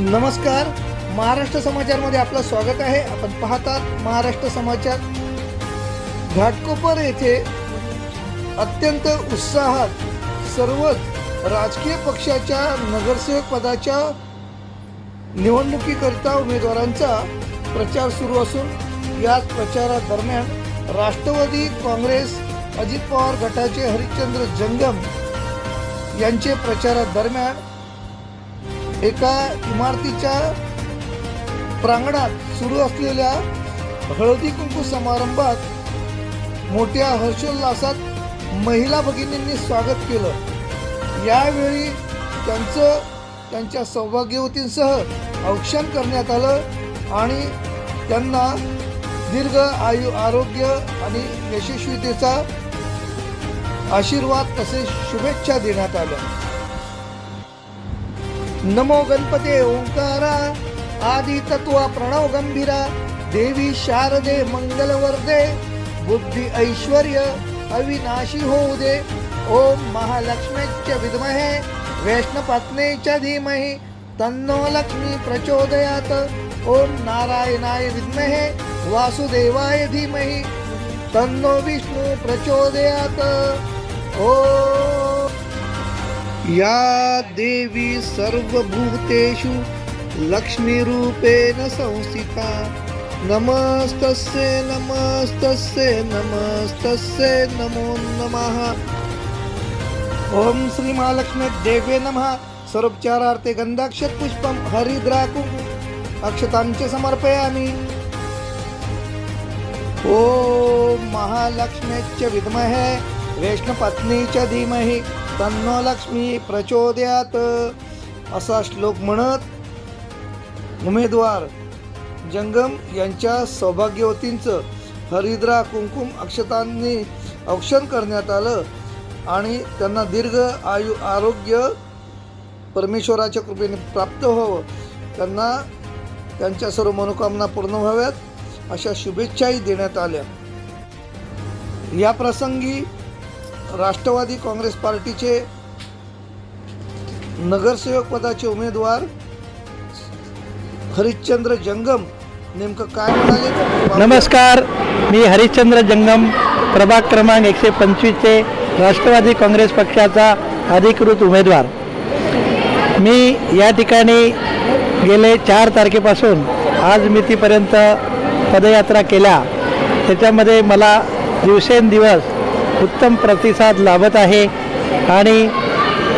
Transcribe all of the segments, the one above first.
नमस्कार, महाराष्ट्र समाचारमध्ये आपलं स्वागत आहे. आपण पाहतात महाराष्ट्र समाचार. घाटकोपर येथे अत्यंत उत्साहात सर्वच राजकीय पक्षाच्या नगरसेवक पदाच्या निवडणुकीकरिता उमेदवारांचा प्रचार सुरू असून याच प्रचारादरम्यान राष्ट्रवादी काँग्रेस अजित पवार गटाचे हरिश्चंद्र जंगम यांचे प्रचारादरम्यान एका इमारतीच्या प्रांगणात सुरू असलेल्या हळदी कुंकू समारंभात मोठ्या हर्षोल्लासात महिला भगिनींनी स्वागत केलं. यावेळी त्यांच्या सौभाग्यवतींसह औक्षण करण्यात आलं आणि त्यांना दीर्घ आयु, आरोग्य आणि यशस्वीतेचा आशीर्वाद तसेच शुभेच्छा देण्यात आल्या. नमो गणपते ओंकारा आदि तत्वा प्रणव गंभीरा देवी शारदे मंगलवर्धे बुद्धी ऐश्वर्य अविनाशी होऊ दे. ओम महालक्ष्मीच्या विद्महे वैष्णवपत्नीच्या धीमहि तन्नो लक्ष्मी प्रचोदयात. ओम नारायणाय विद्महे वासुदेवाय धीमहि तन्नो विष्णु प्रचोदयात. ओम या देवी सर्वभूतेषु लक्ष्मीरूपेण संस्थिता. नमस्तस्यै नमस्तस्यै नमस्तस्यै नमो नमः. ओम श्री महालक्ष्मी देवे नमः. सर्वोपचारार्थे गंधाक्षत पुष्पम हरिद्राकु अक्षतांचे समर्पयामि. ओम महालक्ष्मीच्या विद्महे वैष्णवपत्नीच्या धीमहि तन्नो लक्ष्मी प्रचोदयात. असा श्लोक म्हणत उमेदवार जंगम यांच्या सौभाग्यवतींचं हरिद्रा कुंकुम अक्षतांनी औक्षण करण्यात आलं आणि त्यांना दीर्घ आयु, आरोग्य परमेश्वराच्या कृपेने प्राप्त व्हावं, त्यांना त्यांच्या सर्व मनोकामना पूर्ण व्हाव्यात अशा शुभेच्छाही देण्यात आल्या. या प्रसंगी राष्ट्रवादी काँग्रेस पार्टीचे नगरसेवक पदाचे उमेदवार हरिश्चंद्र जंगम नेमकं काय म्हणाले? नमस्कार, मी हरिश्चंद्र जंगम, प्रभाग क्रमांक 125चे राष्ट्रवादी काँग्रेस पक्षाचा अधिकृत उमेदवार. मी या ठिकाणी गेले 4 तारखेपासून आज मितीपर्यंत पदयात्रा केल्या. त्याच्यामध्ये मला दिवसेंदिवस उत्तम प्रतिसाद लाभत आहे आणि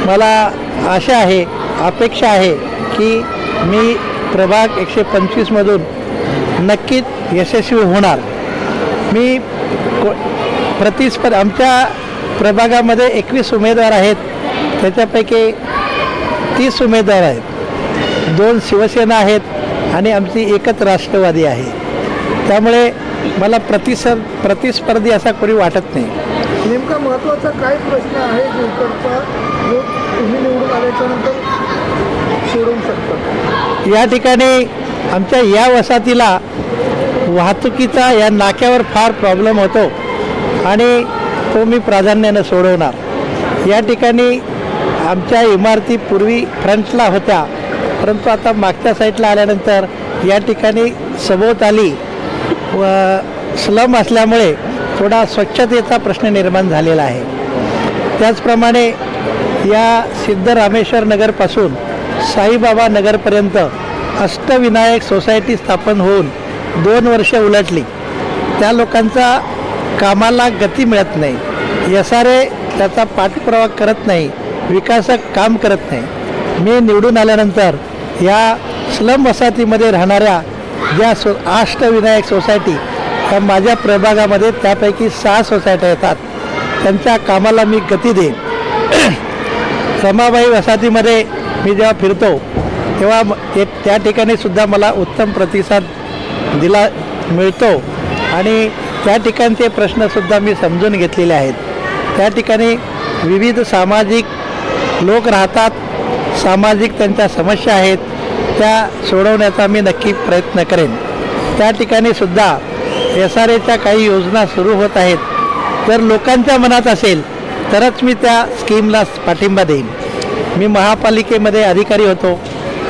मला आशा आहे, अपेक्षा आहे की मी प्रभाग 125मधून नक्कीच यशस्वी होणार. मी आमच्या प्रभागामध्ये 21 उमेदवार आहेत. त्याच्यापैकी 30 उमेदवार आहेत, 2 शिवसेना आहेत आणि आमची एकच राष्ट्रवादी आहे. त्यामुळे मला प्रतिस्पर्धी असा कोणी वाटत नाही. नेमका महत्त्वाचा काय प्रश्न आहे जो तुम्ही निवडून आल्याच्यानंतर सोडवू शकता? या ठिकाणी आमच्या या वसाहतीला वाहतुकीचा या नाक्यावर फार प्रॉब्लेम होतो आणि तो मी प्राधान्यानं सोडवणार. या ठिकाणी आमच्या इमारती पूर्वी फ्रंटला होत्या, परंतु आता मागच्या साईडला आल्यानंतर या ठिकाणी सभोवताली व स्लम असल्यामुळे थोडा स्वच्छतेचा प्रश्न निर्माण झालेला आहे. त्याचप्रमाणे या सिद्धरामेश्वर नगरपासून साईबाबा नगरपर्यंत अष्टविनायक सोसायटी स्थापन होऊन 2 वर्षे उलटली. त्या लोकांचा कामाला गती मिळत नाही. SRA त्याचा पाठपुरावा करत नाही, विकासक काम करत नाही. मी निवडून आल्यानंतर या स्लम वसाहतीमध्ये राहणाऱ्या ज्या अष्टविनायक सोसायटी त्या माझ्या प्रभागामध्ये त्यापैकी 6 सोसायट्या येतात, त्यांच्या कामाला मी गती देईन. रमाबाई वसाहतीमध्ये मी जेव्हा फिरतो तेव्हा त्या ठिकाणी सुद्धा मला उत्तम प्रतिसाद मिळतो आणि त्या ठिकाणचे प्रश्नसुद्धा मी समजून घेतलेले आहेत. त्या ठिकाणी विविध सामाजिक लोक राहतात, सामाजिक त्यांच्या समस्या आहेत, त्या सोडवण्याचा मी नक्की प्रयत्न करेन. त्या ठिकाणी सुद्धा SRAच्या काही योजना सुरू होत आहेत. जर लोकांच्या मनात असेल तरच मी त्या स्कीमला पाठिंबा देईन. मी महापालिकेमध्ये अधिकारी होतो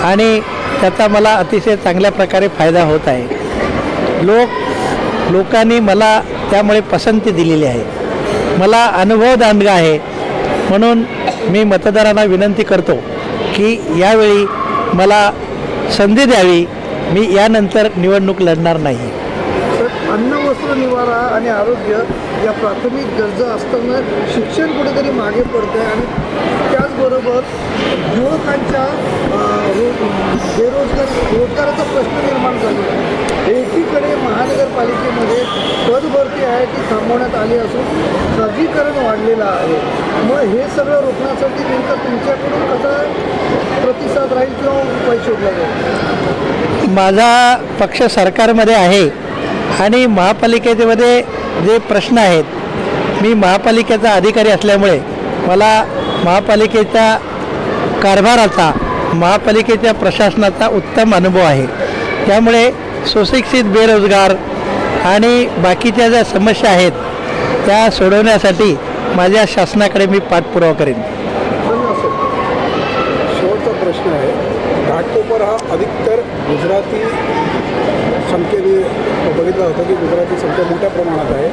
आणि त्याचा मला अतिशय चांगल्या प्रकारे फायदा होत आहे. लोकांनी मला त्यामुळे पसंती दिलेली आहे. मला अनुभव दांडगा आहे, म्हणून मी मतदारांना विनंती करतो की यावेळी मला संधी द्यावी. मी यानंतर निवडणूक लढणार नाही. सर, अन्न, वस्त्र, निवारा आणि आरोग्य या प्राथमिक गरजा असताना शिक्षण कुठेतरी मागे पडते आणि त्याचबरोबर युवकांच्या रोजगाराचा प्रश्न निर्माण झालेला आहे. एकीकडे महानगरपालिकेमध्ये पदभरती आहे ती थांबवण्यात आली असून खाजगीकरण वाढलेलं आहे. मग हे सगळं रोखण्यासाठी नेमकं तुमच्याकडून कसा प्रतिसाद राहील किंवा उपाय शोधला जाईल? माझा पक्ष सरकारमध्ये आहे आणि महापालिकेमध्ये जे प्रश्न आहेत, मी महापालिकेचा अधिकारी असल्यामुळे मला महापालिकेच्या कारभाराचा, महापालिकेच्या प्रशासनाचा उत्तम अनुभव आहे. त्यामुळे सुशिक्षित बेरोजगार आणि बाकीच्या ज्या समस्या आहेत त्या सोडवण्यासाठी माझ्या शासनाकडे मी पाठपुरावा करेन. शेवटचा प्रश्न आहे. घाटकोपर हा अधिकतर गुजराती संख्येने बघितला होता की गुजराती संख्या मोठ्या प्रमाणात आहे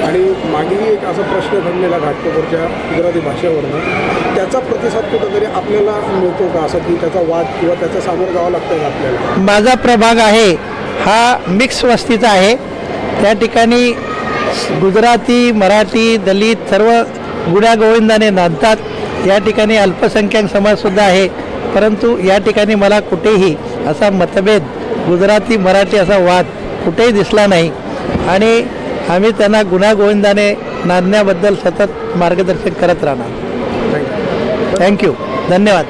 आणि मागेही एक असा प्रश्न घडलेला घाटकोपरच्या गुजराती भाषेवरनं. त्याचा प्रतिसाद कुठंतरी आपल्याला मिळतो का, असं की त्याचा वाद किंवा त्याचा सामोरं जावं लागतं का आपल्याला? माझा प्रभाग आहे हा मिक्स वस्तीचा आहे. त्या ठिकाणी गुजराती, मराठी, दलित सर्व गुण्यागोविंदाने नांदतात. या ठिकाणी अल्पसंख्याक समाजसुद्धा आहे, परंतु या ठिकाणी मला कुठेही असा मतभेद, गुजराती मराठी असा वाद कुठेही दिसला नाही आणि आम्ही त्यांना गुण्यागोविंदाने नांदण्याबद्दल सतत मार्गदर्शन करत राहणार. थँक्यू. धन्यवाद.